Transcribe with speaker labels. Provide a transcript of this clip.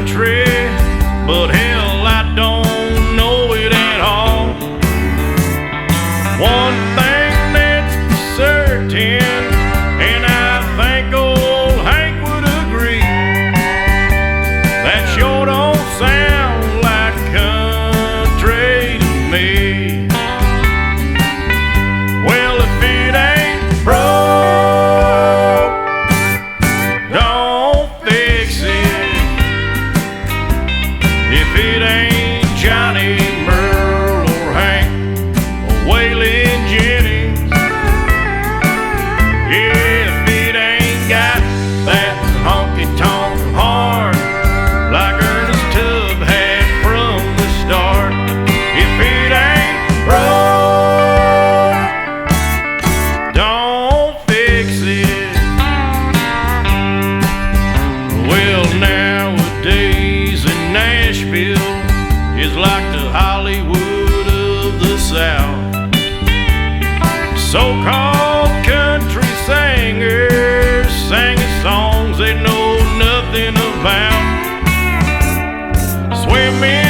Speaker 1: country, but hell, I don't know it at all. One thing that's for certain, and I think old Hank would agree, that sure don't sound like country to me. Well, if it ain't broke, don't fix it. If it ain't Johnny, Merle, or Hank, or Waylon Jennings, yeah, if it ain't got that honky-tonk heart like Ernest Tubb had from the start, if it ain't broke, don't fix it. Well, nowadays in Nashville is like the Hollywood of the South. So-called country singers singing songs they know nothing about. Swimming